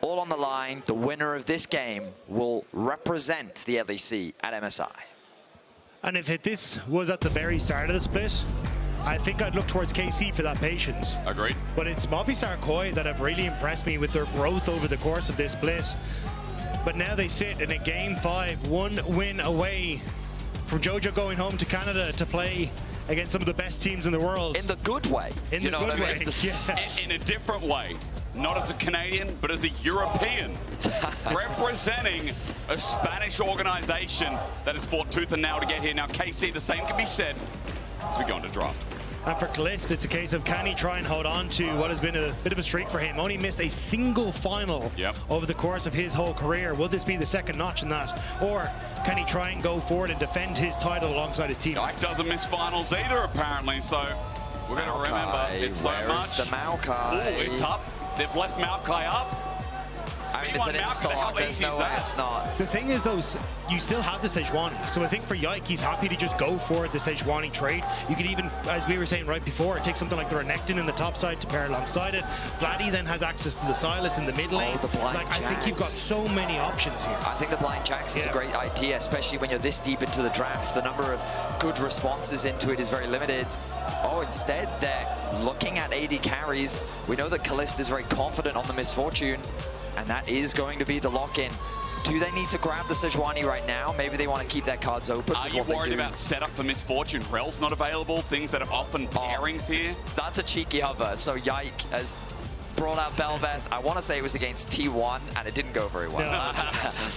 all on the line. The winner of this game will represent the LEC at MSI. And if this was at the very start of the split, I think I'd look towards KC for that patience. Agreed. But it's Movistar KOI that have really impressed me with their growth over the course of this split. But now they sit in a game 5, 1 win away from Jojo going home to Canada to play against some of the best teams in the world. In the good way. In the good way, yeah. In a different way. Not as a Canadian, but as a European. Representing a Spanish organization that has fought tooth and nail to get here. Now, KC, the same can be said as we go into draft. And for Caliste, it's a case of can he try and hold on to what has been a bit of a streak for him. Only missed a single final over the course of his whole career. Will this be the second notch in that? Or can he try and go forward and defend his title alongside his team? Yike doesn't miss finals either, apparently. So we're going to remember it's so much. The Maokai? Ooh, it's up. They've left Maokai up. I mean, it's an install. There's no way it's not. The thing is, though, you still have the Sejuani. So I think for Yike, he's happy to just go for the Sejuani trade. You could even, as we were saying right before, take something like the Renekton in the top side to pair alongside it. Vladi then has access to the Sylas in the mid lane. The blind I think you've got so many options here. I think the blind jacks is a great idea, especially when you're this deep into the draft. The number of good responses into it is very limited. Oh, instead, they're looking at AD carries. We know that Caliste is very confident on the Misfortune, and that is going to be the lock-in. Do they need to grab the Sejuani right now? Maybe they want to keep their cards open. Are you worried about setup for Misfortune? Rel's not available, things that are often pairings here. That's a cheeky hover. So Yike has brought out Belveth. I want to say it was against T1, and it didn't go very well. No.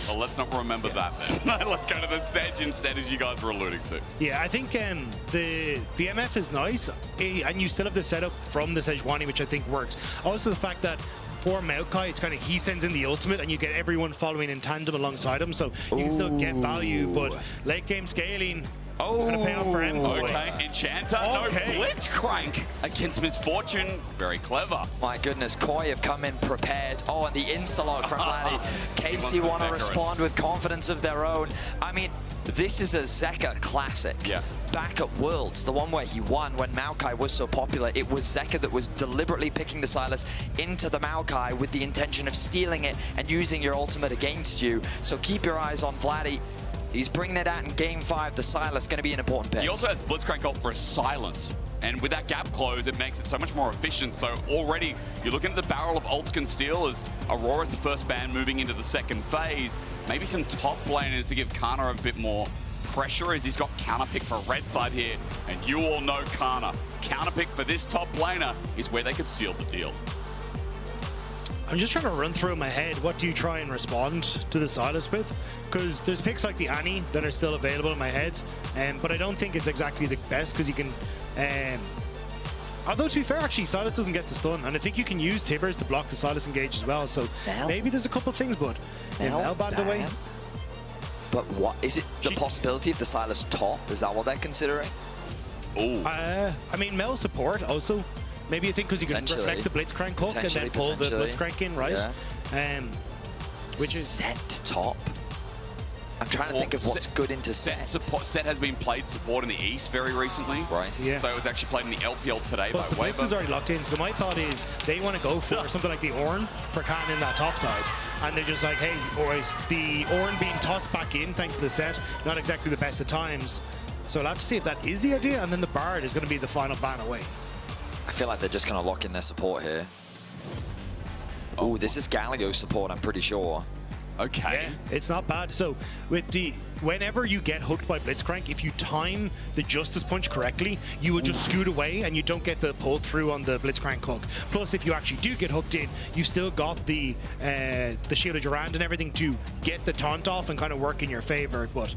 Well, let's not remember that then. Let's go to the Sej instead, as you guys were alluding to. Yeah, I think the MF is nice, and you still have the setup from the Sejuani, which I think works. Also, the fact that for Maokai, it's kind of he sends in the ultimate and you get everyone following in tandem alongside him, so you can still get value, but late game scaling, gonna pay off for MKOI. Okay, Enchanter, no Blitzcrank against Misfortune, very clever. My goodness, KOI have come in prepared. Oh, and the insta-lock from Vladi. KC want to respond with confidence of their own. I mean, this is a Zeka classic. Yeah. Back at Worlds, the one where he won when Maokai was so popular, it was Zeka that was deliberately picking the Sylas into the Maokai with the intention of stealing it and using your ultimate against you. So keep your eyes on Vladi. He's bringing it out in game 5. The Sylas going to be an important pick. He also has Blitzcrank up for a silence. And with that gap close, it makes it so much more efficient. So already, you're looking at the barrel of ults can steal as Aurora's the first ban moving into the second phase. Maybe some top laners to give Canna a bit more pressure as he's got counterpick for red side here. And you all know Canna. Counterpick for this top laner is where they could seal the deal. I'm just trying to run through in my head, what do you try and respond to the Sylas with? Because there's picks like the Annie that are still available in my head, but I don't think it's exactly the best because you can... although to be fair, actually, Sylas doesn't get the stun, and I think you can use Tibbers to block the Sylas engage as well, so maybe there's a couple things, but Mel banned away. But what, is it the possibility of the Sylas top? Is that what they're considering? Oh. I mean, Mel support also. Maybe you think because you can reflect the Blitzcrank hook and then pull the Blitzcrank in, right? Yeah. Which is set top. I'm trying to think of what's good into set. Set has been played support in the East very recently. Right. Yeah. So it was actually played in the LPL today by the Blitz is already locked in. So my thought is they want to go for something like the Ornn for Canna in that top side. And they're just like, hey, boys, the Ornn being tossed back in thanks to the set, not exactly the best of times. So I'll have to see if that is the idea. And then the Bard is going to be the final ban away. I feel like they're just going to lock in their support here. Oh, this is Galio support, I'm pretty sure. Okay. Yeah, it's not bad. So with whenever you get hooked by Blitzcrank, if you time the Justice Punch correctly, you will just scoot away and you don't get the pull through on the Blitzcrank hook. Plus, if you actually do get hooked in, you've still got the Shield of Durand and everything to get the taunt off and kind of work in your favor. But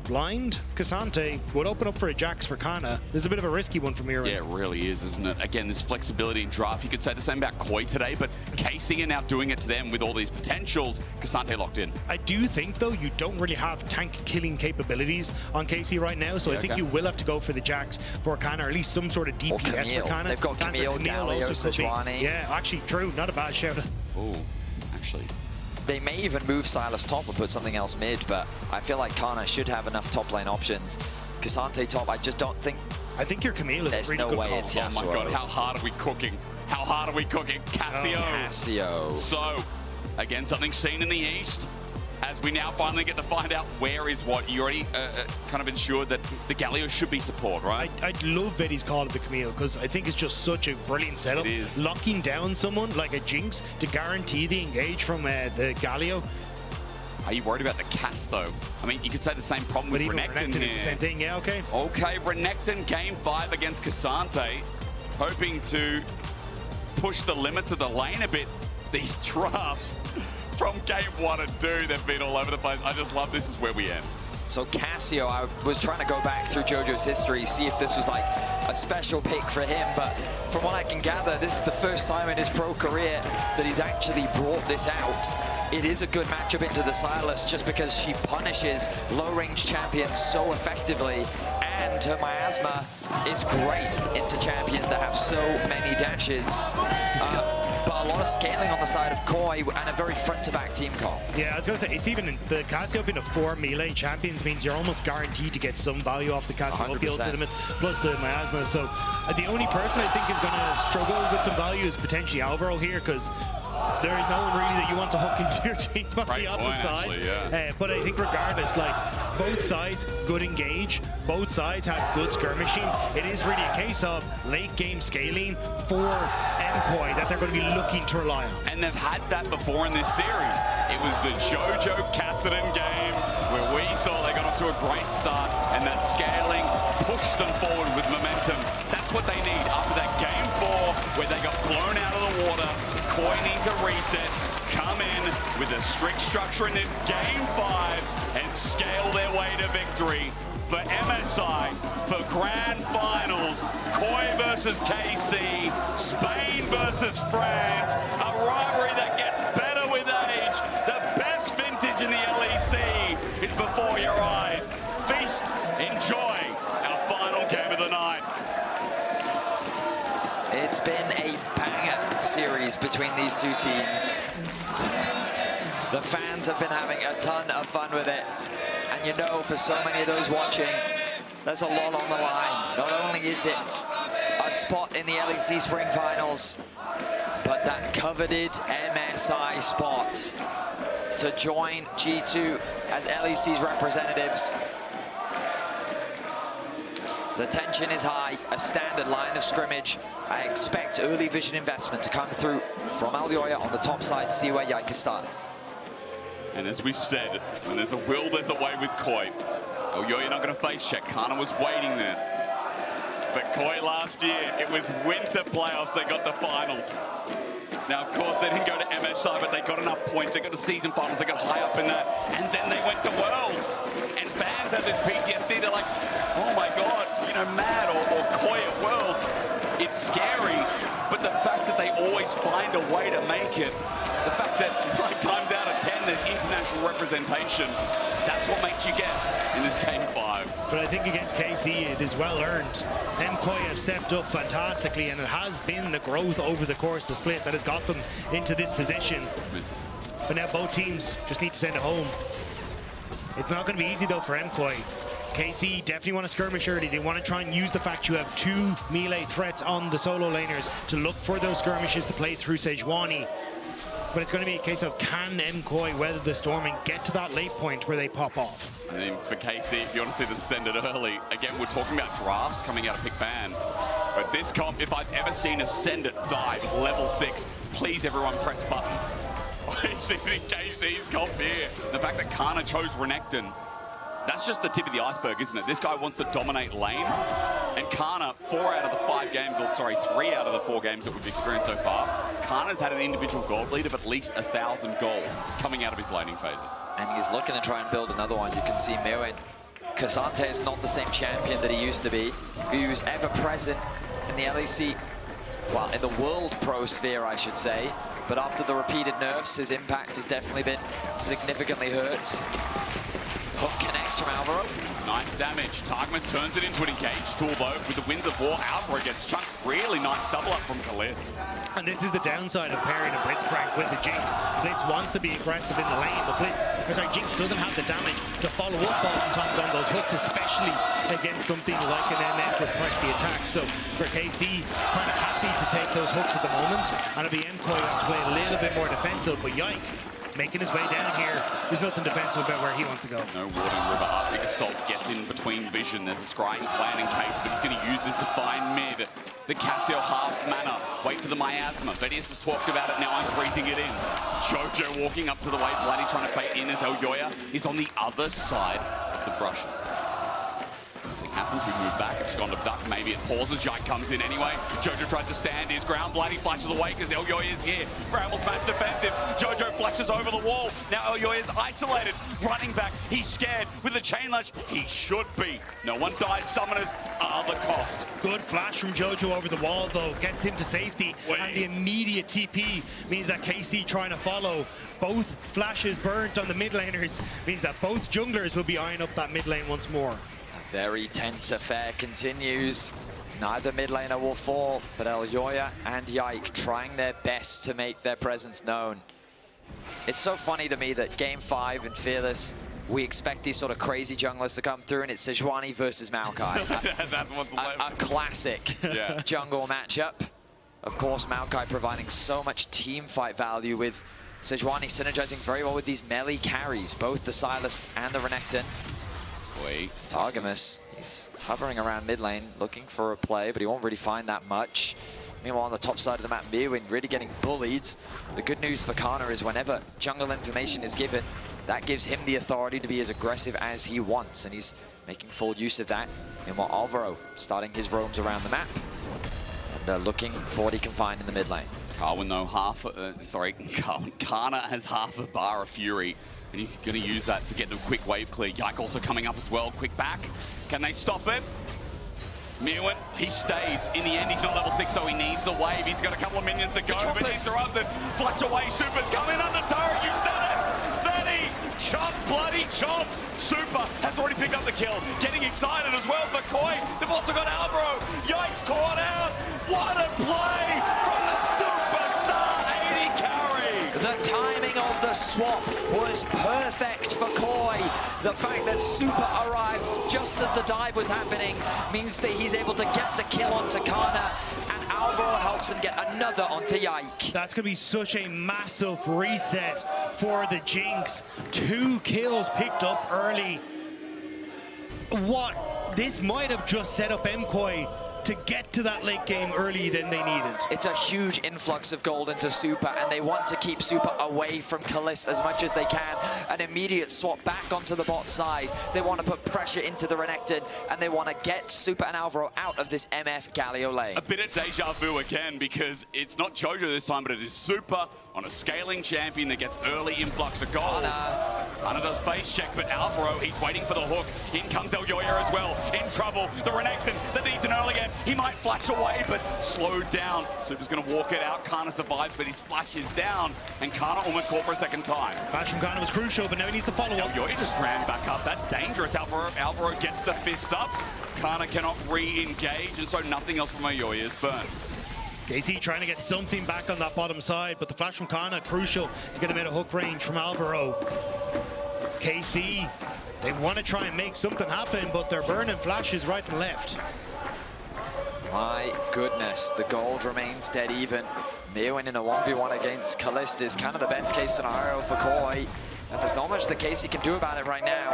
blind Cassante would open up for a Jax for Canna. This is a bit of a risky one for Myrwn. Yeah, it really is, isn't it? Again, this flexibility in draft. You could say the same about KOI today, but KC are now doing it to them with all these potentials. Cassante locked in. I do think, though, you don't really have tank-killing capabilities on KC right now, so I think you will have to go for the Jax for Canna, or at least some sort of DPS for Canna. They've got Camille, Galio, Sejuani. Yeah, actually, true. Not a bad shout. Oh, actually... They may even move Sylas top or put something else mid, but I feel like Canna should have enough top lane options. Cassante top, I just don't think... I think your Camille is There's really no good way call. it's Yasuo. Oh my god, how hard are we cooking? How hard are we cooking? Cassio. Cassio. So, Again, something seen in the east. As we now finally get to find out where is what. You already kind of ensured that the Galio should be support, right? I love Vedius call of the Camille because I think it's just such a brilliant setup. It is. Locking down someone like a Jinx to guarantee the engage from the Galio. Are you worried about the cast, though? I mean, you could say the same problem with Renekton is the same thing, yeah, okay. Okay, Renekton game 5 against Cassante, hoping to push the limits of the lane a bit. These drafts from game 1 and 2, they've been all over the place. I just love this is where we end. So Cassio, I was trying to go back through Jojo's history, see if this was like a special pick for him, but from what I can gather, this is the first time in his pro career that he's actually brought this out. It is a good matchup into the Sylas just because she punishes low-range champions so effectively, and her miasma is great into champions that have so many dashes. But a lot of scaling on the side of KOI and a very front-to-back team call. Yeah, I was going to say, it's even the Cassiopeia of 4 melee champions means you're almost guaranteed to get some value off the Cassiopeia ultimate, plus the miasma. So the only person I think is going to struggle with some value is potentially Alvaro here, because there is no one really that you want to hook into your team on the opposite side. Actually, yeah. But I think regardless, like, both sides good engage, both sides have good skirmishing. It is really a case of late game scaling for MKOI that they're going to be looking to rely on. And they've had that before in this series. It was the Jojo Cassidon game where we saw they got off to a great start, and that scaling pushed them forward with momentum. That's what they need after that game 4 where they got blown out of the water. KOI need to reset, come in with a strict structure in this game 5 and scale their way to victory. For MSI, for Grand Finals, KOI versus KC, Spain versus France, a rivalry that gets better with age. The best vintage in the LEC is before your eyes. Feast, enjoy our final game of the night. It's been a banger series between these two teams. The fans have been having a ton of fun with it. And you know, for so many of those watching, there's a lot on the line. Not only is it a spot in the LEC Spring Finals, but that coveted MSI spot to join G2 as LEC's representatives. The tension is high, a standard line of scrimmage. I expect early vision investment to come through from Elyoya on the top side, see where Yike started. And as we said, when there's a will, there's a way with KOI. Elyoya not going to face check. Canna was waiting there. But KOI last year, it was winter playoffs. They got the finals. Now, of course, they didn't go to MSI, but they got enough points. They got to season finals. They got high up in that. And then they went to Worlds. And fans have this PTSD. They're like, oh my God, you know, Mad or KOI at Worlds. It's scary. But the fact that they always find a way to make it, the fact that 9 times out of 10 there's international representation, that's what makes you guess in this game 5. But I think against KC it is well earned. MKOI have stepped up fantastically, and it has been the growth over the course of the split that has got them into this position. But now both teams just need to send it home. It's not going to be easy though for MKOI. KC definitely want to skirmish early. They want to try and use the fact you have 2 melee threats on the solo laners to look for those skirmishes to play through Sejuani. But it's going to be a case of, can MKOI weather the storm and get to that late point where they pop off? And then for KC, if you want to see them send it early, again, we're talking about drafts coming out of Pick Ban. But this comp, if I've ever seen a send it dive level 6, please everyone press button. I see it in KC's comp here. The fact that Canna chose Renekton, that's just the tip of the iceberg, isn't it? This guy wants to dominate lane. And Canna, 3 out of the 4 games that we've experienced so far, Canna's had an individual gold lead of at least 1,000 gold coming out of his laning phases. And he's looking to try and build another one. You can see Myrwn. Cassante is not the same champion that he used to be, who's ever present in the LEC, well, in the world pro sphere, I should say. But after the repeated nerfs, his impact has definitely been significantly hurt. Hook connects from Alvaro. Nice damage. Targamas turns it into an engaged tool though. With the Winds of War, Alvaro gets chunked. Really nice double up from Caliste. And this is the downside of pairing a Blitzcrank with the Jinx. Blitz wants to be aggressive in the lane, but Jinx doesn't have the damage to follow up oftentimes on those hooks, especially against something like an MF with press the attack. So for KC, kind of happy to take those hooks at the moment, and it'll be MKOI wants to play a little bit more defensive, but Yike making his way down here. There's nothing defensive about where he wants to go. No Warding River up. Big Assault gets in between vision. There's a scrying plan in case, but he's going to use this to find mid. The Cassio half mana. Wait for the miasma. Vedius has talked about it, now I'm breathing it in. Jojo walking up to the way. Vladi trying to bait in as Elyoya is on the other side of the brushes. Nothing happens, we move back, it's gone to duck, maybe it pauses, Yike comes in anyway. Jojo tries to stand his ground, Vladi flashes away because Elyoya is here. Bramble smash defensive, Jojo flashes over the wall. Now Elyoya is isolated, running back, he's scared with the chain lash. He should be. No one dies, summoners are the cost. Good flash from Jojo over the wall though, gets him to safety. And the immediate TP means that KC trying to follow. Both flashes burnt on the mid laners means that both junglers will be eyeing up that mid lane once more. Very tense affair continues. Neither mid laner will fall, but Elyoya and Yike trying their best to make their presence known. It's so funny to me that Game 5 in Fearless, we expect these sort of crazy junglers to come through, and it's Sejuani versus Maokai. That's what's a classic jungle matchup. Of course, Maokai providing so much team fight value, with Sejuani synergizing very well with these melee carries, both the Sylas and the Renekton. Targamas, he's hovering around mid lane, looking for a play, but he won't really find that much. Meanwhile, on the top side of the map, Myrwn really getting bullied. The good news for Canna is whenever jungle information is given, that gives him the authority to be as aggressive as he wants, and he's making full use of that. Meanwhile, Alvaro starting his roams around the map, and looking for what he can find in the mid lane. Canna has half a bar of fury, and he's going to use that to get the quick wave clear. Yike also coming up as well. Quick back. Can they stop it? Myrwn, he stays. In the end, he's not level 6, so he needs the wave. He's got a couple of minions to go, but he's interrupted. Flash away, Supa's coming under turret. You said it! Benny! Chop, bloody chop! Supa has already picked up the kill. Getting excited as well for KOI. They've also got Alvaro. Yike's caught out. What a play from the superstar AD carry! The timing of the swap was perfect for KOI. The fact that Supa arrived just as the dive was happening means that he's able to get the kill onto Canna, and Alvaro helps him get another onto Yike. That's going to be such a massive reset for the Jinx. 2 kills picked up early. This might have just set up MKOI to get to that late game early than they needed. It's a huge influx of gold into Supa, and they want to keep Supa away from Caliste as much as they can. An immediate swap back onto the bot side. They want to put pressure into the Renekton, and they want to get Supa and Alvaro out of this MF Galio lane. A bit of deja vu again, because it's not Jojo this time, but it is Supa on a scaling champion that gets early influx of gold. Canna does face check, but Alvaro, he's waiting for the hook. In comes Elyoya as well. In trouble. The Renekton that needs an early again. He might flash away, but slowed down. Supa's going to walk it out. Canna survives, but his flash is down, and Canna almost caught for a second time. Flash from Canna was crucial, but now he needs to follow up. Elyoya just ran back up. That's dangerous. Alvaro gets the fist up. Canna cannot re-engage, and so nothing else from Elyoya is burnt. KC trying to get something back on that bottom side, but the flash from Canna crucial to get him out of hook range from Alvaro. KC, they want to try and make something happen, but they're burning flashes right and left. My goodness, the gold remains dead even. Myrwn in a 1v1 against Caliste is kind of the best case scenario for KOI, and there's not much the KC can do about it right now.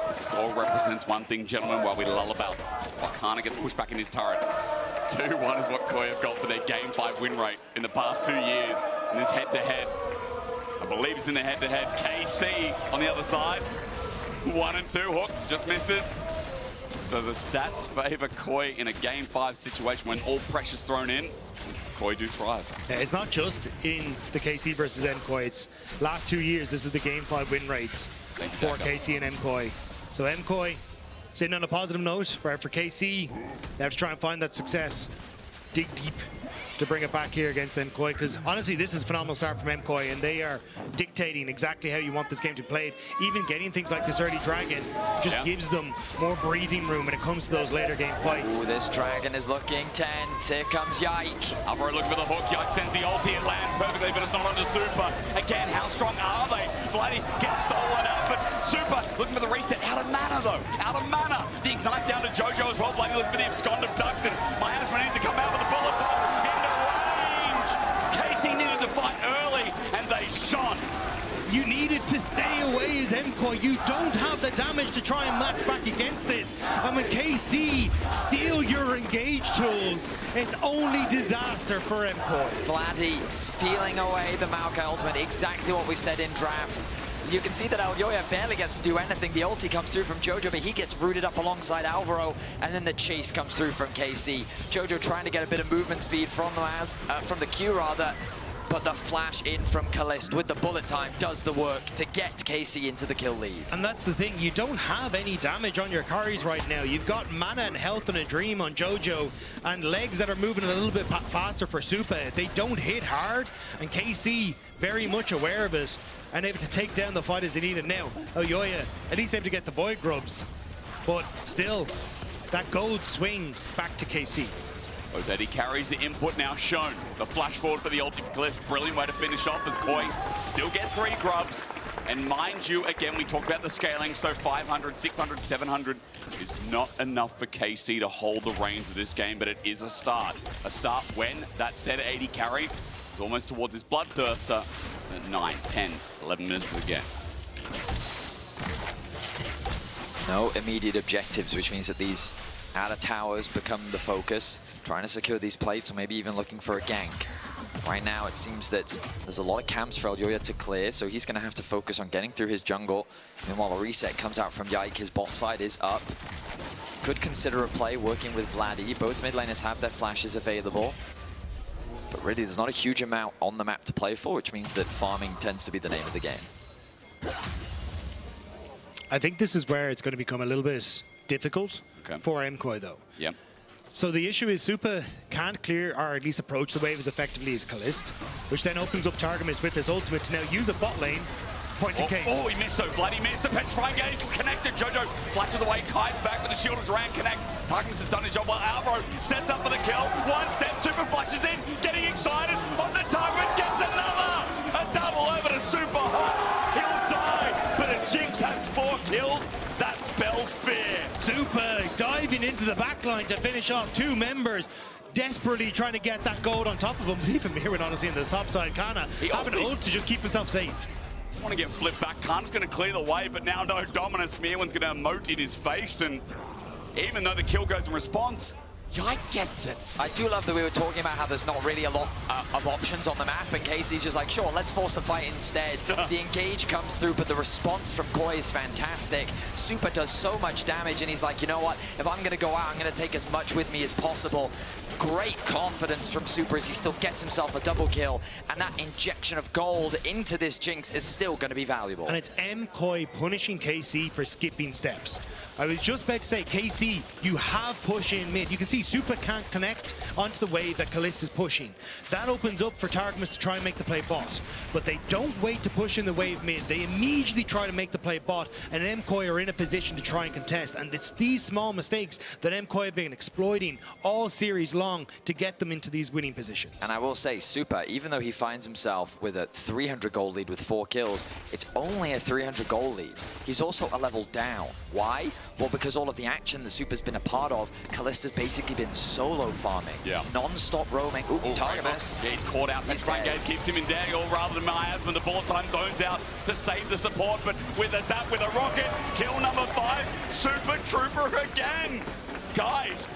The score represents one thing, gentlemen, while we lull about while Canna gets pushed back in his turret. 2-1 is what KOI have got for their Game 5 win rate in the past 2 years in this head-to-head. I believe it's in the head-to-head. KC on the other side. 1 and 2, hook just misses. So the stats favor KOI in a Game 5 situation when all pressure's thrown in. KOI do thrive. Yeah, it's not just in the KC versus MKOI. It's last 2 years, this is the Game 5 win rates for KC and MKOI. So MKOI sitting on a positive note, where for KC, they have to try and find that success. Dig deep to bring it back here against MKOI, because honestly, this is a phenomenal start from MKOI, and they are dictating exactly how you want this game to be played. Even getting things like this early dragon just gives them more breathing room when it comes to those later game fights. Ooh, this dragon is looking tense. Here comes Yike. Alvaro looking for the hook. Yike sends the ulti. It lands perfectly, but it's not onto Supa. Again, how strong are they? Vladi gets stolen up, but Supa looking for the reset. Out of mana, though. Out of mana. The ignite down to Jojo as well. Vladi looking for the abscond of Dagda. Myrwn needs to come out with a bullet time into range. Casey needed to fight early, and they shone. You needed to stay away as MKOI. You don't have the damage to try and match back against this. And when KC steal your engage tools, it's only disaster for MKOI. Vladi stealing away the Maokai ultimate, exactly what we said in draft. You can see that Elyoya barely gets to do anything. The ulti comes through from Jojo, but he gets rooted up alongside Alvaro, and then the chase comes through from KC. Jojo trying to get a bit of movement speed from the Q rather, but the flash in from Caliste with the bullet time does the work to get KC into the kill lead. And that's the thing, you don't have any damage on your carries right now. You've got mana and health and a dream on Jojo, and legs that are moving a little bit faster for Supa. They don't hit hard, and KC very much aware of it, and able to take down the fight as they need it now. Elyoya at least able to get the Void Grubs, but still, that gold swing back to KC. Odedi carries the input now shown. The flash forward for the ulti for Caliste. Brilliant way to finish off as KOI still get 3 grubs. And mind you, again, we talked about the scaling, so 500, 600, 700 is not enough for KC to hold the reins of this game, but it is a start. A start when that said AD carry is almost towards his bloodthirster at 9, 10, 11 minutes of the game. No immediate objectives, which means that these outer towers become the focus. Trying to secure these plates, or maybe even looking for a gank. Right now, it seems that there's a lot of camps for Elyoya to clear, so he's going to have to focus on getting through his jungle. Meanwhile, a reset comes out from Yike. His bot side is up. Could consider a play working with Vladi. Both mid laners have their flashes available. But really, there's not a huge amount on the map to play for, which means that farming tends to be the name of the game. I think this is where it's going to become a little bit difficult for MKOI, though. Yep. So the issue is Supa can't clear, or at least approach the wave as effectively as Caliste, which then opens up Targamas with his ultimate to now use a bot lane. Point to case. Oh, he missed, so Vladi missed. The Petrifying Gaze connected. Jojo flashes away, kites back with the shield of Duran connects. Targamas has done his job while Alvaro sets up for the kill. One step, Supa flashes in, getting excited. On the Targamas gets another! A double over to Supa. He'll die, but a Jinx has 4 kills. That spells fear. Supa diving into the backline to finish off 2 members, desperately trying to get that gold on top of him. Even Myrwn, honestly, in this top side, Canna having an ult to just keep himself safe. Just want to get flipped back. Khan's going to clear the way, but now no dominance. Myrwn's going to emote in his face, and even though the kill goes in response, Yike gets it. I do love that we were talking about how there's not really a lot of options on the map, and Casey's just like, sure, let's force a fight instead. The engage comes through, but the response from KOI is fantastic. Supa does so much damage, and he's like, you know what? If I'm going to go out, I'm going to take as much with me as possible. Great confidence from Supa as he still gets himself a double kill, and that injection of gold into this Jinx is still going to be valuable. And it's MKOI punishing KC for skipping steps. I was just about to say, KC, you have push in mid. You can see Supa can't connect onto the wave that Caliste is pushing. That opens up for Targamas to try and make the play bot. But they don't wait to push in the wave mid. They immediately try to make the play bot, and MKOI are in a position to try and contest. And it's these small mistakes that MKOI have been exploiting all series long to get them into these winning positions. And I will say, Supa, even though he finds himself with a 300 gold lead with 4 kills, it's only a 300 gold lead. He's also a level down. Why? Well, because all of the action that Supa's been a part of, Caliste has basically been solo farming. Yeah. Non-stop roaming. Ooh, Targamas. Yeah, he's caught out. Petrifying Gaze keeps him in Daniel rather than Miasma. The bullet time zones out to save the support, but with a zap, with a rocket, kill number 5, Super Trooper again. Guys,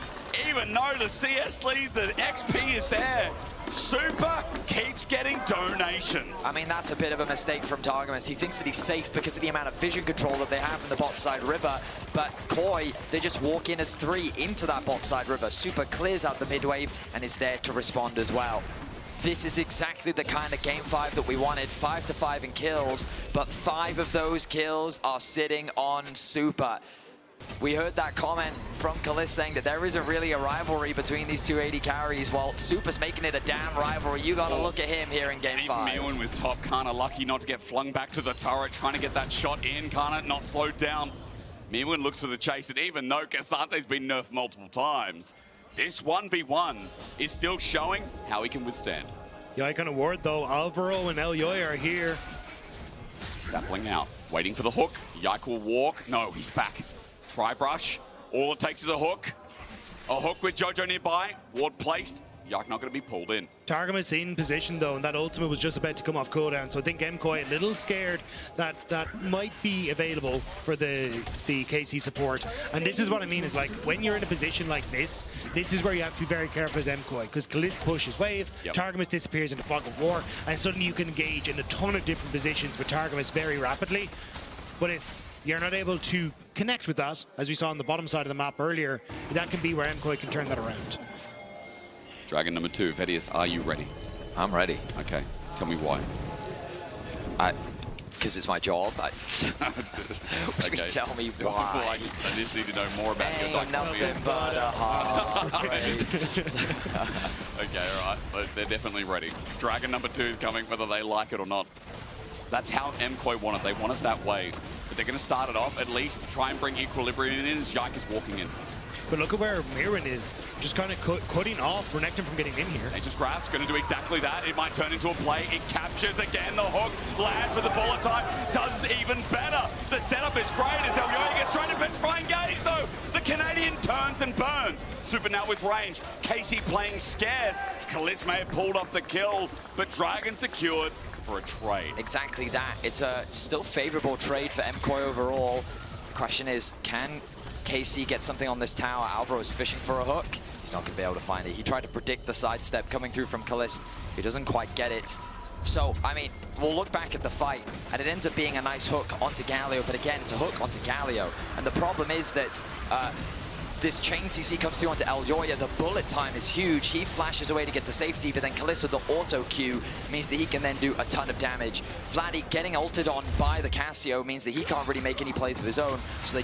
even though the CS lead, the XP is there, Supa keeps getting donations. I mean, that's a bit of a mistake from Targamas. He thinks that he's safe because of the amount of vision control that they have in the bot side river, but KOI, they just walk in as 3 into that bot side river. Supa clears out the mid wave and is there to respond as well. This is exactly the kind of game 5 that we wanted, 5 to 5 in kills, but 5 of those kills are sitting on Supa. we heard that comment from Caliste saying that there isn't really a rivalry between these two AD carries. Well, Supa's making it a damn rivalry. You got to look at him here in Game 5. Myrwn with top. Canna lucky not to get flung back to the turret, trying to get that shot in. Canna not slowed down. Myrwn looks for the chase, and even though Cassante's been nerfed multiple times, this 1v1 is still showing how he can withstand. Yike on a ward though. Alvaro and Elyoya are here. Sapling out, waiting for the hook. Yike will walk. No, he's back. Try brush. All it takes is a hook. A hook with Jojo nearby. Ward placed. Yike not going to be pulled in. Targamas in position though, and that ultimate was just about to come off cooldown. So I think MKOI a little scared that that might be available for the KC support. And this is what I mean is like when you're in a position like this is where you have to be very careful as MKOI, because Caliste pushes wave, Targamas disappears into fog of war, and suddenly you can engage in a ton of different positions with Targamas very rapidly. But if you're not able to connect with that, as we saw on the bottom side of the map earlier, that can be where MKOI can turn that around. Dragon number 2, Vedius, are you ready? I'm ready. Okay, tell me why. Because it's my job. Okay. Tell me why. I just need to know more about you. Ain't nothing but a heartbreak. Okay, all right, so they're definitely ready. Dragon number 2 is coming, whether they like it or not. That's how MKOI want it. They want it that way. But they're going to start it off, at least to try and bring equilibrium in as Yike is walking in. But look at where Myrwn is, just kind of cutting off Renekton from getting in here. Nature's Grasp going to do exactly that. It might turn into a play. It captures again the hook. Land for the bullet time. Does even better. The setup is great as Elyoya gets straight to petrifying gaze though. The Canadian turns and burns. Supa now with range. Casey playing scared. Caliste may have pulled off the kill, but Dragon secured for a trade. Exactly that. It's a still favorable trade for MKOI overall. The question is, can KC get something on this tower? Alvaro is fishing for a hook. He's not going to be able to find it. He tried to predict the sidestep coming through from Caliste. He doesn't quite get it. So, I mean, we'll look back at the fight, and it ends up being a nice hook onto Galio, but again, it's a hook onto Galio. And the problem is that this chain CC comes through onto Elyoya. The bullet time is huge. He flashes away to get to safety, but then Caliste with the auto Q means that he can then do a ton of damage. Vladi getting ulted on by the Cassio means that he can't really make any plays of his own, so they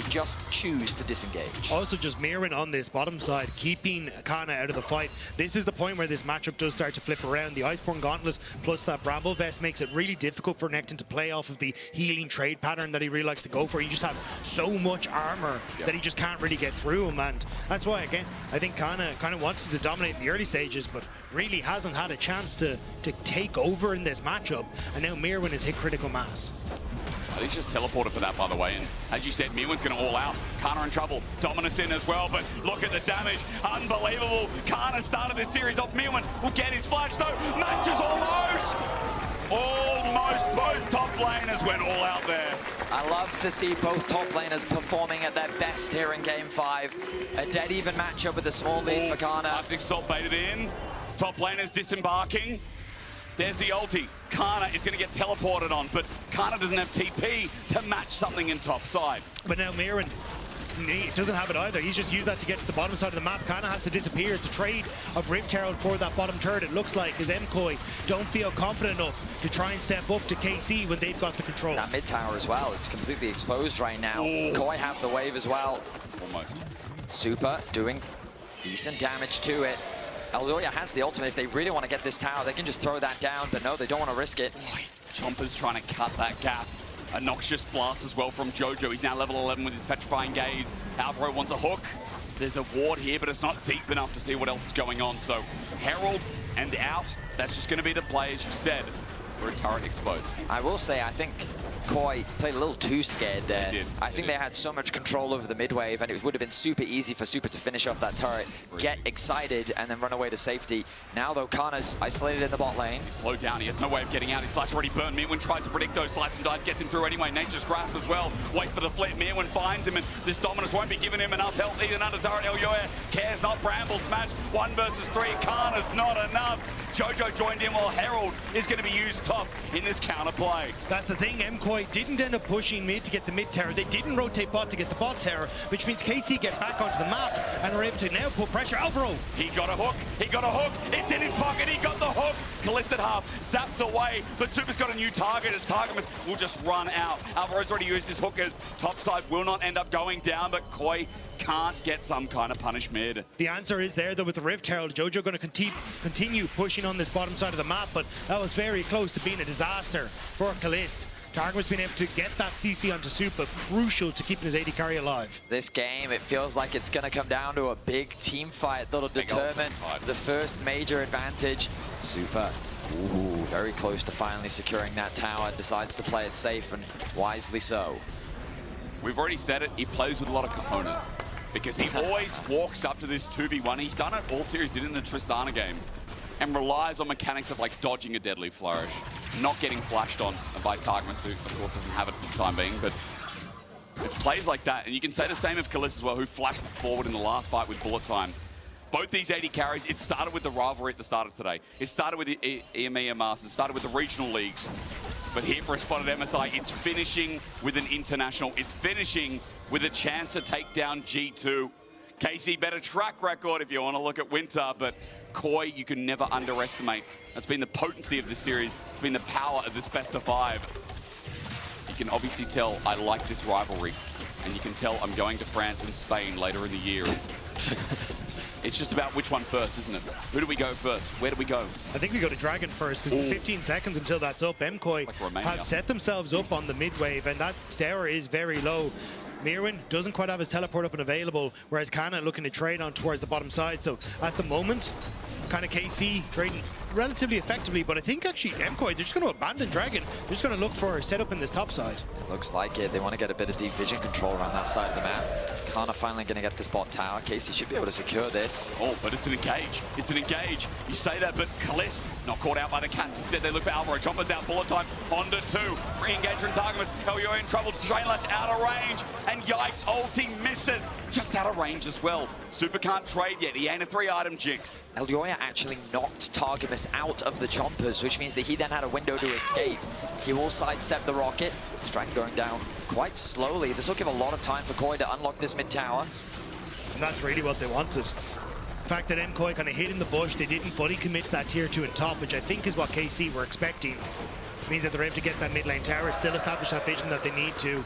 just choose to disengage. Also, just Myrwn on this bottom side, keeping Canna out of the fight. This is the point where this matchup does start to flip around. The Iceborne Gauntlets plus that Bramble Vest makes it really difficult for Renekton to play off of the healing trade pattern that he really likes to go for. You just have so much armor that he just can't really get through him, and that's why again I think Canna kind of wanted to dominate in the early stages, but really hasn't had a chance to take over in this matchup, and now Myrwn has hit critical mass. He's just teleported for that, by the way, and as you said, Myrwn's going to all out. Canna in trouble, Dominus in as well, but look at the damage, unbelievable. Canna started this series off. Myrwn will get his flash though. Matches almost both top laners went all out there. I love to see both top laners performing at their best here in Game 5. A dead even matchup with a small lead for Canna. Arctic Salt baited in. Top laners disembarking. There's the ulti. Canna is going to get teleported on, but Canna doesn't have TP to match something in top side. But now Myrwn, he doesn't have it either. He's just used that to get to the bottom side of the map. Canna has to disappear. It's a trade of Rift Herald for that bottom turret. It looks like as MKOI don't feel confident enough to try and step up to KC when they've got the control. That mid tower as well, it's completely exposed right now. KOI have the wave as well. Almost. Supa doing decent damage to it. Elyoya has the ultimate. If they really want to get this tower, they can just throw that down, but no, they don't want to risk it. Chomper's trying to cut that gap. A noxious blast as well from Jojo. He's now level 11 with his petrifying gaze. Alvaro wants a hook. There's a ward here, but it's not deep enough to see what else is going on. So Herald and out. That's just going to be the play, as you said, for a turret exposed. I will say, I think KOI played a little too scared there. They did. I think they had so much control over the mid wave, and it would have been super easy for Supa to finish off that turret, get excited, and then run away to safety. Now, though, Canna's isolated in the bot lane. He's slowed down. He has no way of getting out. His flash already burned. Myrwn tries to predict those slice and dice, gets him through anyway. Nature's Grasp as well. Wait for the flip. Myrwn finds him, and this Dominus won't be giving him enough health. Even under turret, Elyoya cares not. Bramble smash. 1 versus 3. Canna's not enough. Jojo joined in while Herald is going to be used top in this counter play. That's the thing. MKOI didn't end up pushing mid to get the mid tower. They didn't rotate bot to get the bot tower, which means KC get back onto the map and are able to now put pressure. Alvaro! He got a hook. He got a hook. It's in his pocket. He got the hook. Caliste at half, zapped away, but Supa's got a new target as Targamas will just run out. Alvaro's already used his hookers. Topside will not end up going down, but KOI can't get some kind of punish mid. The answer is there, though, with the Rift Herald. Jojo going to continue pushing on this bottom side of the map, but that was very close to being a disaster for Caliste. Targamas being able to get that CC onto Supa, crucial to keeping his AD carry alive. This game, it feels like it's going to come down to a big team fight that'll determine the first major advantage. Supa, very close to finally securing that tower, decides to play it safe, and wisely so. We've already said it, he plays with a lot of cojones. Because he always walks up to this 2v1. He's done it all series, did it in the Tristana game. And relies on mechanics of like dodging a deadly flourish. Not getting flashed on by Targamas, who of course doesn't have it for the time being, but it's plays like that. And you can say the same of Caliste as well, who flashed forward in the last fight with bullet time. Both these AD carries, it started with the rivalry at the start of today. It started with the EMEA Masters, it started with the regional leagues. But here for a spot at MSI, it's finishing with an international. It's finishing with a chance to take down G2. KC, better track record if you want to look at winter, but KOI, you can never underestimate. That's been the potency of this series. It's been the power of this best of 5. You can obviously tell I like this rivalry, and you can tell I'm going to France and Spain later in the year. It's just about which one first, isn't it? Who do we go first? Where do we go? I think we go to Dragon first, because it's 15 seconds until that's up. MKOI have set themselves up on the mid wave, and that tower is very low. Myrwn doesn't quite have his teleport up and available, whereas Canna looking to trade on towards the bottom side. So at the moment, kind of KC trading relatively effectively, but I think actually MKOI, they're just going to abandon Dragon. They're just going to look for a setup in this top side. Looks like it. They want to get a bit of deep vision control around that side of the map. Canna finally going to get this bot tower. KC should be able to secure this. Oh, but it's an engage. It's an engage. You say that, but Caliste not caught out by the cats. Instead, they look for Alvaro. Chompers out, bullet time. Honda 2. Re-engage from Targamas. Elyoya in trouble. Strainlash out of range. And Yike's ulti misses. Just out of range as well. Supa can't trade yet. He ain't a 3-item Jinx. Elyoya actually knocked Targamas out of the chompers, which means that he then had a window to escape. He will sidestep the rocket. Strike going down quite slowly. This will give a lot of time for KOI to unlock this mid tower. And that's really what they wanted. The fact that MKOI kind of hid in the bush, they didn't fully commit to that tier 2 and top, which I think is what KC were expecting. It means that they're able to get that mid lane tower, still establish that vision that they need to.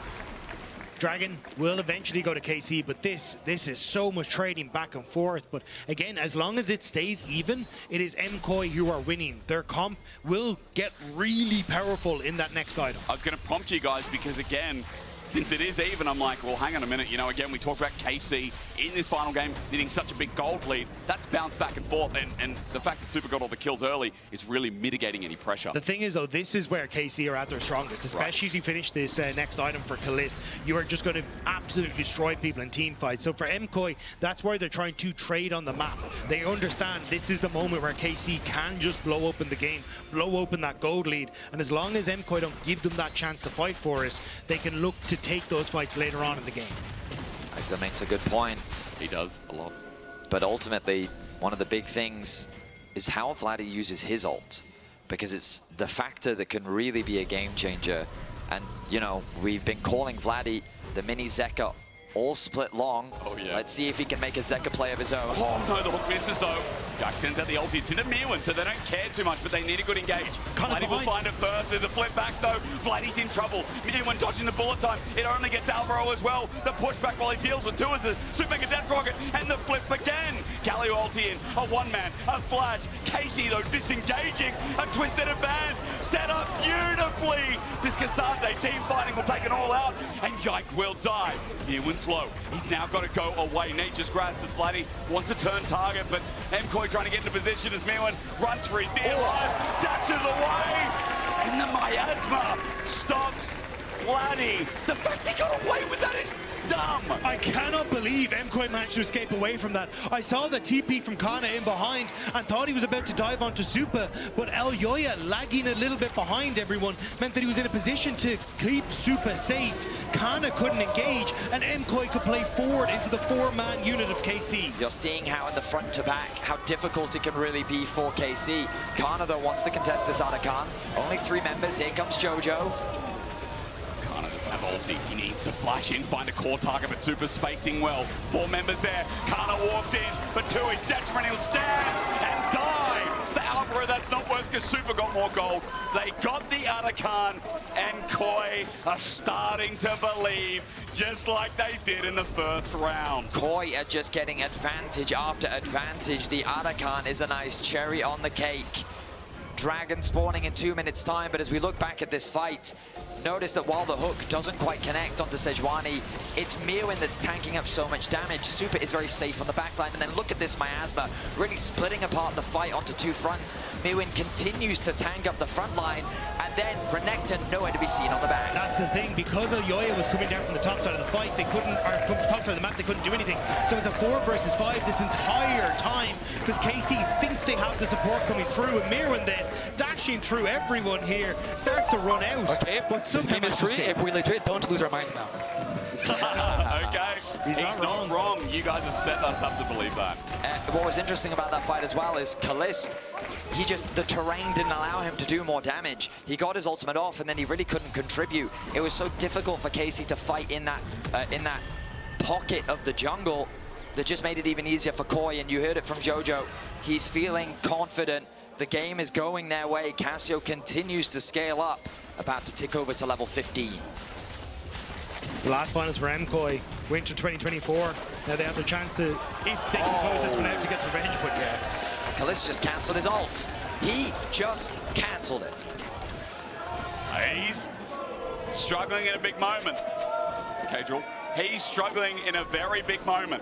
Dragon will eventually go to KC, but this is so much trading back and forth. But again, as long as it stays even, it is MKOI who are winning. Their comp will get really powerful in that next item. I was going to prompt you guys because, again, since it is even, I'm like, well, hang on a minute. You know, again, we talked about KC in this final game needing such a big gold lead. That's bounced back and forth, and the fact that Supa got all the kills early is really mitigating any pressure. The thing is, though, this is where KC are at their strongest, especially as you finish this next item for Caliste. You are just going to absolutely destroy people in team fights. So for MKOI, that's why they're trying to trade on the map. They understand this is the moment where KC can just blow open the game, blow open that gold lead, and as long as MKOI don't give them that chance to fight for it, they can look to take those fights later on in the game. That makes a good point. He does a lot. But ultimately, one of the big things is how Vladi uses his ult, because it's the factor that can really be a game changer. And, you know, we've been calling Vladi the mini Zeka all split long. Oh, yeah. Let's see if he can make a Zeka play of his own. Oh, no, the hook misses, though. Jack sends out the ulti. It's into Myrwn, so they don't care too much, but they need a good engage. Vladi will find it first. There's a flip back, though. Vladi's in trouble. Myrwn dodging the bullet time. It only gets Alvaro as well. The pushback while he deals with 2 as a super mega death rocket, and the flip again. Galio ulti in. A one-man, a flash. Casey, though, disengaging. A twisted advance. Set up beautifully. This Cassandre team fighting will take it all out, and Yike will die. Myrwn slow. He's now got to go away. Nature's grass as Vladi wants to turn target, but MKOI trying to get into position as Myrwn runs for his dear life, dashes away, and the miasma stops Vladi. The fact he got away with that is dumb. I cannot believe MKOI managed to escape away from that. I saw the TP from Canna in behind and thought he was about to dive onto Supa, but Elyoya lagging a little bit behind everyone meant that he was in a position to keep Supa safe. Canna couldn't engage, and MKOI could play forward into the 4-man unit of KC. You're seeing how in the front to back, how difficult it can really be for KC. Canna, though, wants to contest this out of Khan. Only 3 members. Here comes Jojo. Canna doesn't have ulti. He needs to flash in, find a core target, but Supa's spacing well. 4 members there. Canna walked in, but to his detriment, he'll stand and die. The Alvaro Supa, that's not worse because Supa got more gold. They got the Arakan, and KOI are starting to believe, just like they did in the first round. KOI are just getting advantage after advantage. The Arakan is a nice cherry on the cake. Dragon spawning in 2 minutes time, but as we look back at this fight, notice that while the hook doesn't quite connect onto Sejuani, it's Myrwn that's tanking up so much damage. Supa is very safe on the backline, and then look at this miasma, really splitting apart the fight onto two fronts. Myrwn continues to tank up the front line, and then Renekton nowhere to be seen on the back. That's the thing, because Elyoya was coming down from the top side of the fight, they couldn't, or top side of the map, they couldn't do anything. So it's a 4 versus 5 this entire time, because KC think they have the support coming through, and Myrwn then dashing through everyone here, starts to run out. Okay, but this game is free. If we legit don't lose our minds now. Okay, he's not wrong. You guys have set us up to believe that. What was interesting about that fight as well is Caliste, the terrain didn't allow him to do more damage. He got his ultimate off, and then he really couldn't contribute. It was so difficult for KC to fight in that pocket of the jungle that just made it even easier for KOI, and you heard it from Jojo. He's feeling confident. The game is going their way. Cassio continues to scale up, about to tick over to level 15. The last finals for MKOI, winter 2024. Now they have the chance to, if they can close this one out, to get revenge, but yeah. Caliste just cancelled his ult. He just cancelled it. He's struggling in a big moment. Okay, Drew. He's struggling in a very big moment.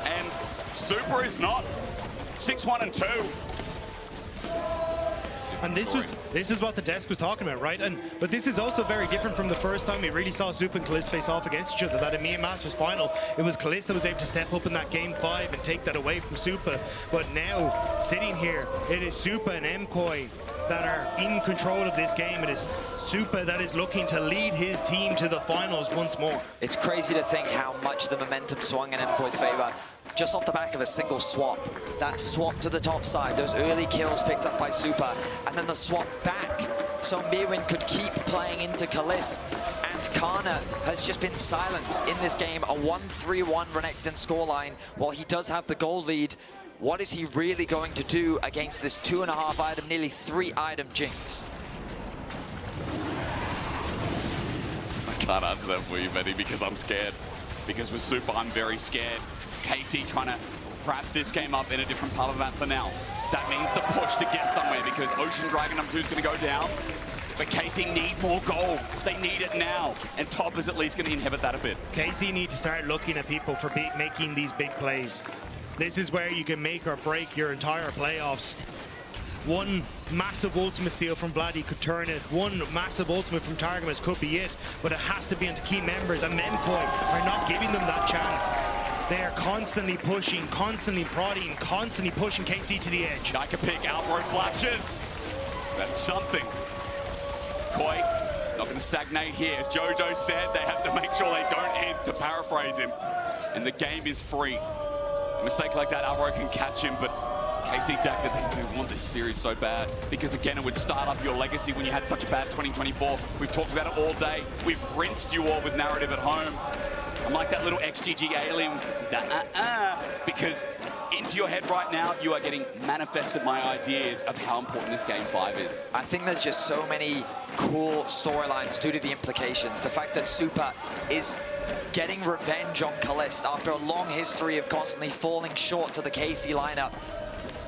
And Supa is not. 6-1 and 2. And this is what the desk was talking about, right? But this is also very different from the first time we really saw Supa and Caliste face off against each other. That EMEA Masters final, it was Caliste that was able to step up in that game 5 and take that away from Supa. But now, sitting here, it is Supa and MKOI that are in control of this game. It is Supa that is looking to lead his team to the finals once more. It's crazy to think how much the momentum swung in MKOI's favor. Just off the back of a single swap. That swap to the top side, those early kills picked up by Supa, and then the swap back. So Myrwn could keep playing into Caliste, and Canna has just been silenced in this game. A 1-3-1 Renekton scoreline. While he does have the goal lead, what is he really going to do against this 2.5 item, nearly 3 item Jinx? I can't answer that for you, Vedi, because I'm scared. Because with Supa, I'm very scared. KC trying to wrap this game up in a different part of the map for now. That means the push to get somewhere, because Ocean Dragon number 2 is going to go down. But KC need more gold. They need it now. And Top is at least going to inhibit that a bit. KC need to start looking at people for making these big plays. This is where you can make or break your entire playoffs. One massive ultimate steal from Vladi could turn it. One massive ultimate from Targamas could be it. But it has to be onto key members, and MKOI are not giving them that chance. They are constantly pushing, constantly prodding, constantly pushing KC to the edge. Yike pick, Alvaro flashes. That's something. KOI not going to stagnate here. As Jojo said, they have to make sure they don't end, to paraphrase him. And the game is free. A mistake like that, Alvaro can catch him, but KC Dagda, they do want this series so bad, because again, it would start up your legacy when you had such a bad 2024. We've talked about it all day. We've rinsed you all with narrative at home. I'm like that little XGG alien, because into your head right now, you are getting manifested my ideas of how important this game 5 is. I think there's just so many cool storylines due to the implications. The fact that Supa is getting revenge on Caliste after a long history of constantly falling short to the KC lineup.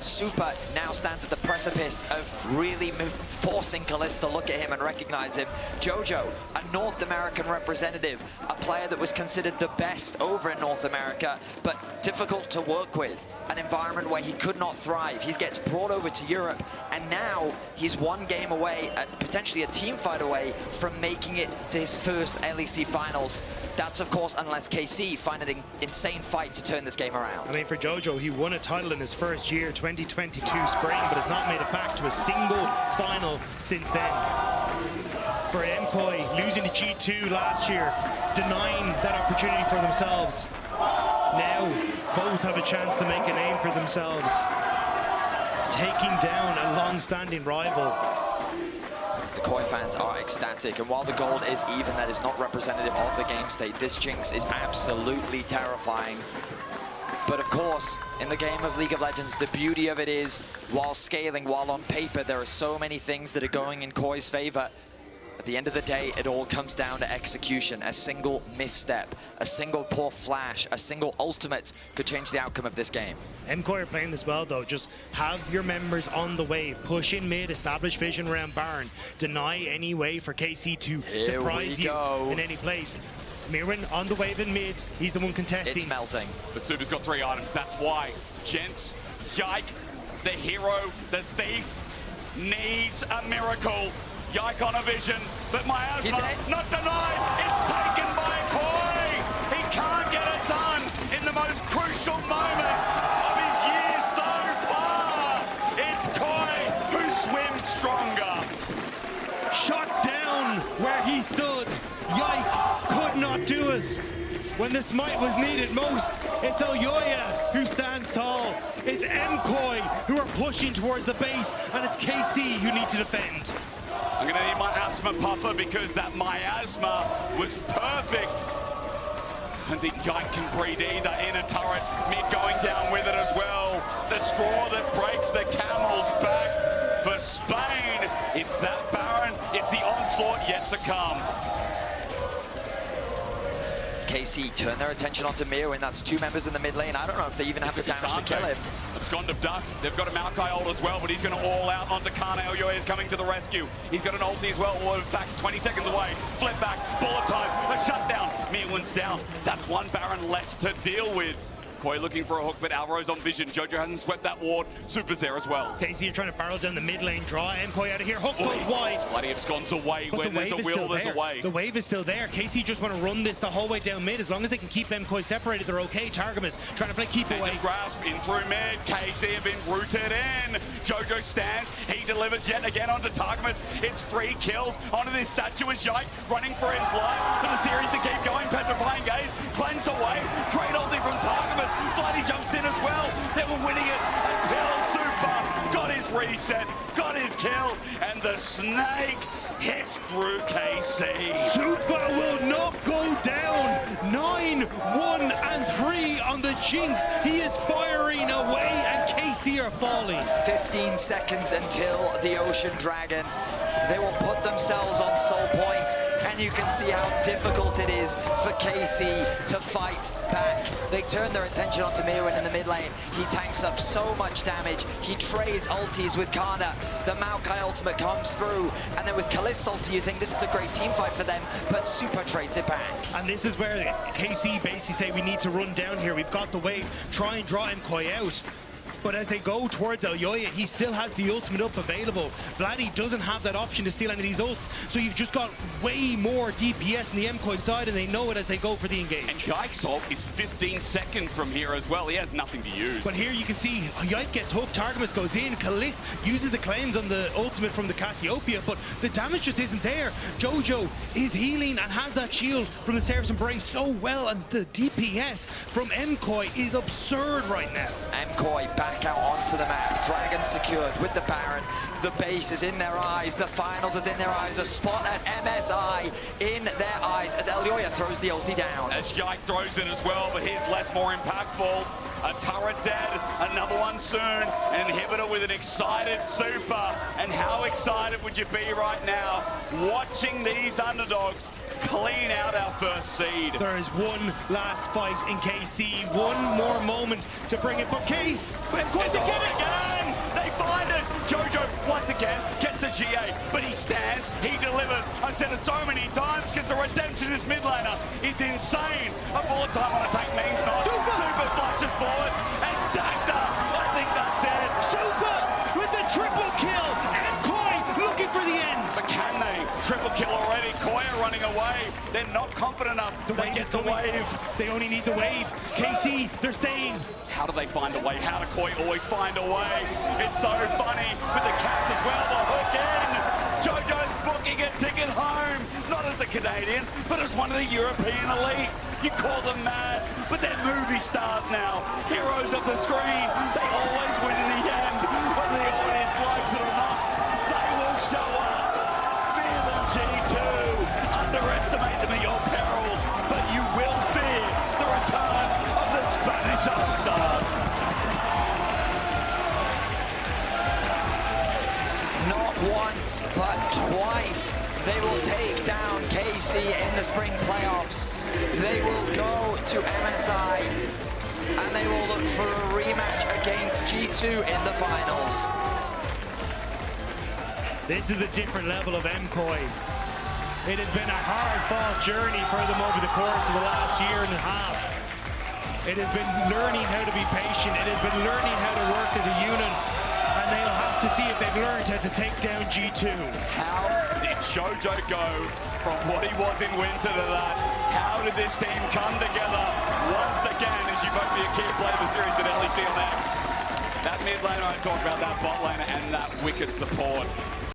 Supa now stands at the precipice of really forcing Caliste to look at him and recognize him. Jojo, a North American representative, a player that was considered the best over in North America, but difficult to work with. An environment where he could not thrive. He gets brought over to Europe, and now he's one game away, potentially a team fight away, from making it to his first LEC finals. That's, of course, unless KC find an insane fight to turn this game around. I mean, for Jojo, he won a title in his first year, 2022 spring, but has not made it back to a single final since then. For MKOI, losing to G2 last year, denying that opportunity for themselves. Now, both have a chance to make a name for themselves, taking down a long-standing rival. The KOI fans are ecstatic, and while the gold is even, that is not representative of the game state. This Jinx is absolutely terrifying. But of course, in the game of League of Legends, the beauty of it is, while scaling, while on paper, there are so many things that are going in KOI's favor. At the end of the day, it all comes down to execution. A single misstep, a single poor flash, a single ultimate could change the outcome of this game. MKOI are playing this well though. Just have your members on the wave, push in mid, establish vision around Baron, deny any way for KC to surprise you in any place. Myrwn on the wave in mid, he's the one contesting. It's melting. But Supa's got 3 items, that's why. Gents, Yike, the hero, the thief, needs a miracle. Yike on a vision, but Miasma not denied. It's taken by KOI. He can't get it done in the most crucial moment of his year so far. It's KOI who swims stronger. Shot down where he stood. Yike could not do it. When the smite was needed most, it's Elyoya who stands tall. It's MKOI who are pushing towards the base, and it's KC who need to defend. I'm going to need my asthma puffer because that miasma was perfect. I think Yike can breathe either in a turret, mid going down with it as well. The straw that breaks the camel's back for Spain. It's that Baron, it's the onslaught yet to come. KC turn their attention onto Myrwn, and that's 2 members in the mid lane. I don't know if they even have the damage to kill him. It's gone to duck. They've got a Maokai ult as well, but he's going to all out onto Canna. Elyoya is coming to the rescue. He's got an ulti as well. In fact, 20 seconds away. Flip back, bullet time, a shutdown. Myrwn's down. That's 1 Baron less to deal with. KOI looking for a hook, but Alvaro's on vision. Jojo hasn't swept that ward. Supa's there as well. KC are trying to barrel down the mid lane, draw MKOI out of here. Hook goes wide. Vladi has gone away. But when there's a will, there's a way. The wave is still there. KC just want to run this the whole way down mid. As long as they can keep MKOI separated, they're okay. Targamas trying to play keep away. Grasp in through mid. KC have been rooted in. Jojo stands. He delivers yet again onto Targamas. It's 3 kills onto this statue's Yike, running for his life. For the series to keep going. Petrifying gaze. Cleansed away. Great ulti from Targamas. Vladi jumps in as well. They were winning it until Supa got his reset, got his kill, and the snake hissed through KC. Supa will not go down. 9, 1, and 3 on the Jinx. He is firing away, and KC are falling. 15 seconds until the Ocean Dragon. They will put themselves on soul point, and you can see how difficult it is for KC to fight back. They turn their attention onto Myrwn in the mid lane. He tanks up so much damage. He trades ultis with Canna. The Maokai ultimate comes through, and then with Caliste ulti, you think this is a great team fight for them, but Supa trades it back. And this is where KC basically say we need to run down here. We've got the wave. Try and draw MKOI out. But as they go towards Elyoya, he still has the ultimate up available. Vladi doesn't have that option to steal any of these ults, so you've just got way more DPS on the MKOI side, and they know it as they go for the engage. And Yike's ult is 15 seconds from here as well. He has nothing to use. But here you can see Yike gets hooked, Targamas goes in, Caliste uses the cleanse on the ultimate from the Cassiopeia, but the damage just isn't there. Jojo is healing and has that shield from the Seraph Embrace so well, and the DPS from MKOI is absurd right now. MKOI back out onto the map. Dragon secured with the Baron. The base is in their eyes. The finals is in their eyes. A spot at MSI in their eyes as Elyoya throws the ulti down. As Yike throws it as well, but his less more impactful. A turret dead, another one soon. An inhibitor with an excited Supa. And how excited would you be right now watching these underdogs clean out our first seed? There is one last fight in KC. One more moment to bring it. But K, MKOI to get it again! They find it! Jojo, once again, gets a GA, but he stands, he delivers. I've said it so many times because the redemption of this mid laner is insane. A bullet time on a tank means not. Supa flashes forward, and Dagda, I think that's it. Supa with the triple kill, and KOI looking for the end. But can they? Triple kill already. KOI are running away. They're not confident enough. They get the wave. They only need the wave. KC, they're staying. How do they find a way? How do KOI always find a way? It's so funny with the cats as well. The hook in. Jojo's booking a ticket home. Not as a Canadian, but as one of the European elite. You call them mad, but they're movie stars now. Heroes of the screen. They always win in the end. Whether the audience likes it or not, they will show up. Fear them, G2. Underestimate them at your peril, but you will fear the return of the Spanish All-Star. once, but twice. They will take down KC in the spring playoffs. They will go to MSI, and they will look for a rematch against G2 in the finals. This is a different level of MKOI. It has been a hard-fought journey for them over the course of the last year and a half. It has been learning how to be patient. It has been learning how to work as a unit. And they'll have to see if they've learned how to take down G2. How did Jojo go from what he was in winter to that? How did this team come together once again as you both be a key player of the series at LEC on X? That mid laner I talked about, that bot laner and that wicked support.